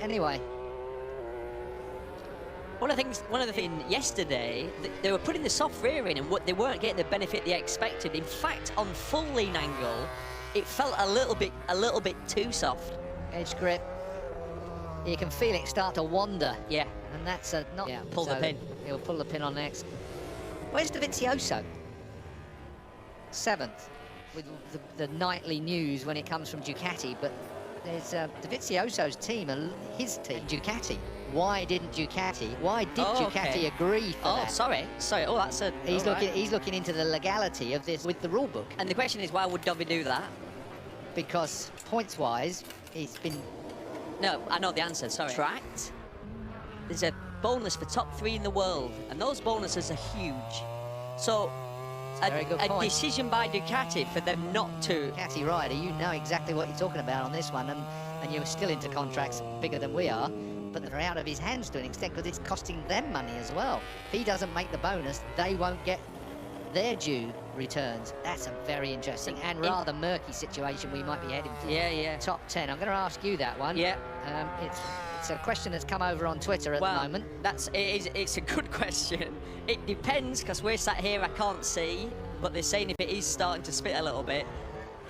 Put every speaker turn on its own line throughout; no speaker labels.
anyway.
One of the things yesterday, they were putting the soft rear in and they weren't getting the benefit they expected. In fact, on full lean angle, it felt a little bit too soft.
Edge grip. You can feel it start to wander.
Yeah.
And that's not... Yeah,
pull the pin.
He'll pull the pin on next. Where's Dovizioso? 7th. With the nightly news when it comes from Ducati, but there's Dovizioso's team, his team, Ducati. Why did Ducati agree for that?
Oh, sorry. Oh, that's a...
He's looking into the legality of this with the rule book.
And the question is, why would Dovi do that?
Because points-wise, he's been...
No, I know the answer, sorry. Tracked. There's a bonus for top 3 in the world, and those bonuses are huge. So, a decision by Ducati for them not to...
Ducati rider, you know exactly what you're talking about on this one, and you're still into contracts bigger than we are, but they're out of his hands to an extent because it's costing them money as well. If he doesn't make the bonus, they won't get their due returns. That's a very interesting and rather murky situation we might be heading for.
Yeah.
Top 10. I'm going to ask you that one.
Yeah.
It's a question that's come over on Twitter at the moment.
It's a good question. It depends, because we're sat here, I can't see, but they're saying if it is starting to spit a little bit,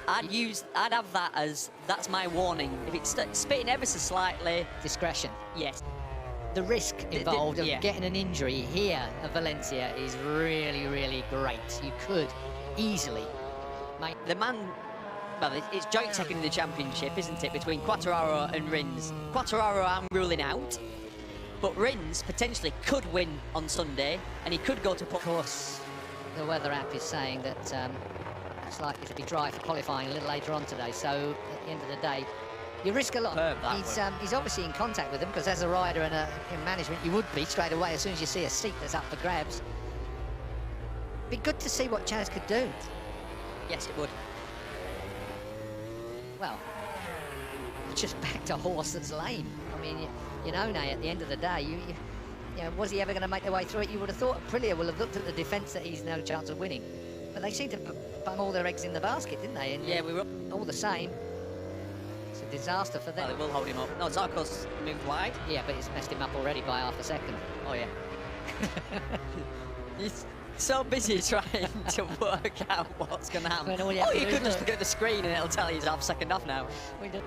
I'd have that as, that's my warning. If it's spitting ever so slightly... Discretion. Yes. The risk involved of getting an injury here at Valencia is really, really great. You could easily make... The man... Well, it's joint second in the championship, isn't it, between Quartararo and Rins. Quartararo I'm ruling out, but Rins potentially could win on Sunday, and he could go to... Of course, the weather app is saying that it's likely to be dry for qualifying a little later on today, so at the end of the day, you risk a lot. He's obviously in contact with them, because as a rider and in management, you would be straight away as soon as you see a seat that's up for grabs. Be good to see what Chaz could do. Yes, it would. Well, just backed a horse that's lame. I mean, you know, Nay, at the end of the day, you know, was he ever going to make their way through it? You would have thought Aprilia will have looked at the defence that he's no chance of winning. But they seem to bung all their eggs in the basket, didn't they? And yeah, we were all the same. It's a disaster for them. Well, it will hold him up. No, Zarco's moved wide. Yeah, but it's messed him up already by half a second. Oh, yeah. He's so busy trying to work out what's going to happen. You could just look at the screen and it'll tell you he's half a second off now. We do.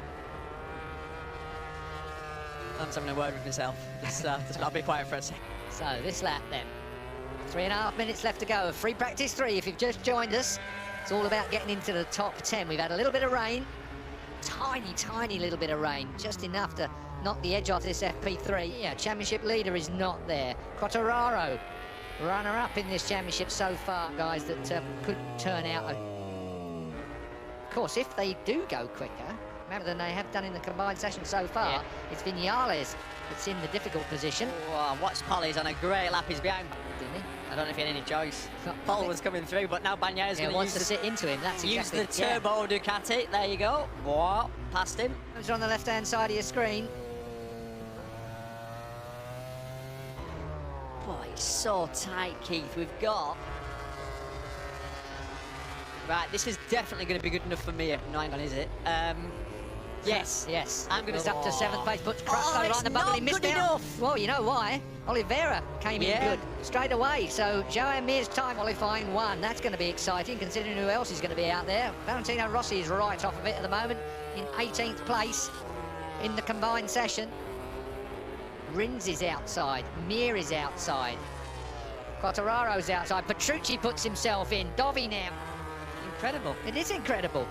I'm just having a word with myself. Just I'll be quiet for a second. So, this lap then. 3.5 minutes left to go. Free practice 3 if you've just joined us. It's all about getting into the top 10. We've had a little bit of rain. Tiny little bit of rain. Just enough to knock the edge off this FP3. Yeah, championship leader is not there. Quartararo, runner-up in this championship so far, guys, that could turn out. Of course, if they do go quicker, better than they have done in the combined session so far, it's Vinales that's in the difficult position. Oh, watch Polly's on a great lap. He's behind, didn't he? I don't know if he had any choice. Paul was coming through, but now Bagnaio's going to sit into him. That's exactly, use the turbo Ducati. There you go. Whoa, past him. Those are on the left-hand side of your screen. Boy, it's so tight, Keith. We've got... Right, this is definitely going to be good enough for me. No, hang on, is it? Yes. I'm going to up to 7th place, but right in the bubble. He missed out. Well, you know why? Oliveira came in good straight away. So Joan Mir's time qualifying 1. That's going to be exciting, considering who else is going to be out there. Valentino Rossi is right off of it at the moment, in 18th place in the combined session. Rins is outside. Mir is outside. Quartararo's outside. Petrucci puts himself in. Dovi now. Incredible. It is incredible.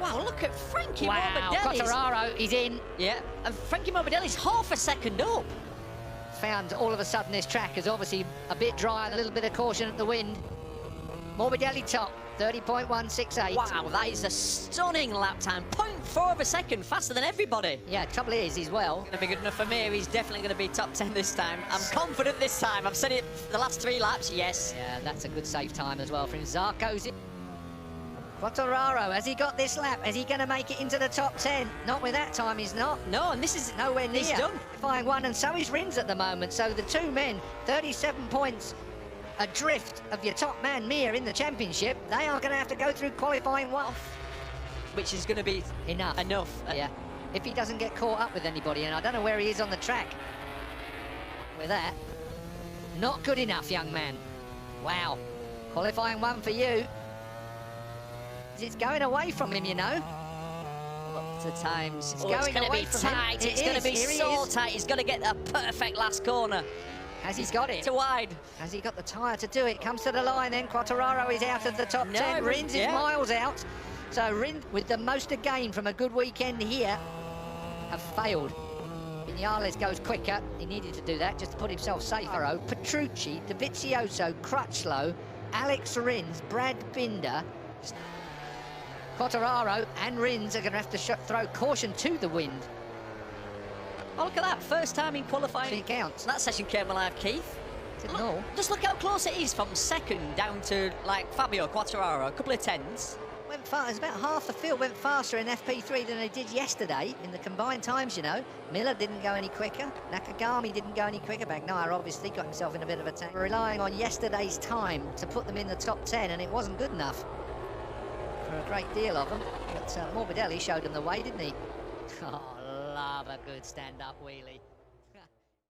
Wow, look at Frankie Morbidelli. Quartararo is in. Yeah, and Frankie Morbidelli's half a second up. Found all of a sudden this track is obviously a bit dry, a little bit of caution at the wind. Morbidelli top, 30.168. Wow, that is a stunning lap time. 0.4 of a second faster than everybody. Yeah, trouble is, he's well. Gonna be good enough for me. He's definitely going to be top 10 this time. I'm confident this time. I've said it the last 3 laps, yes. Yeah, that's a good safe time as well for him. Zarco's in. Quartararo, has he got this lap? Is he going to make it into the top 10? Not with that time, he's not. No, and this is nowhere near. He's done. Flying 1, and so is Rins at the moment. So the 2 men, 37 points adrift of your top man, Mir, in the championship. They are going to have to go through qualifying 1. Which is going to be enough.
if he doesn't get caught up with anybody, and I don't know where he is on the track. With that, not good enough, young man. Wow, qualifying 1 for you. It's going away from him, you know.
Look at the times.
It's going
to
away
be
from
tight.
him.
It's going to be so tight. He's got to get the perfect last corner.
Has he got it?
To wide.
Has he got the tyre to do it? Comes to the line then. Quartararo is out of the top 10. Rins is miles out. So Rins, with the most to gain from a good weekend here, have failed. Vinales goes quicker. He needed to do that just to put himself safe. Petrucci, Dovizioso, Crutchlow, Alex Rins, Brad Binder, Quartararo and Rins are going to have to throw caution to the wind.
Oh, look at that. First time in qualifying.
It counts.
That session came alive, Keith.
No.
Just look how close it is from second down to, like, Fabio Quartararo. A couple of tenths.
Went far. It's about half the field went faster in FP3 than they did yesterday in the combined times, you know. Miller didn't go any quicker. Nakagami didn't go any quicker. Bagnaia obviously got himself in a bit of a tank. Relying on yesterday's time to put them in the top 10, and it wasn't good enough for a great deal of them. But Morbidelli showed them the way, didn't he? Oh, love a good stand-up wheelie.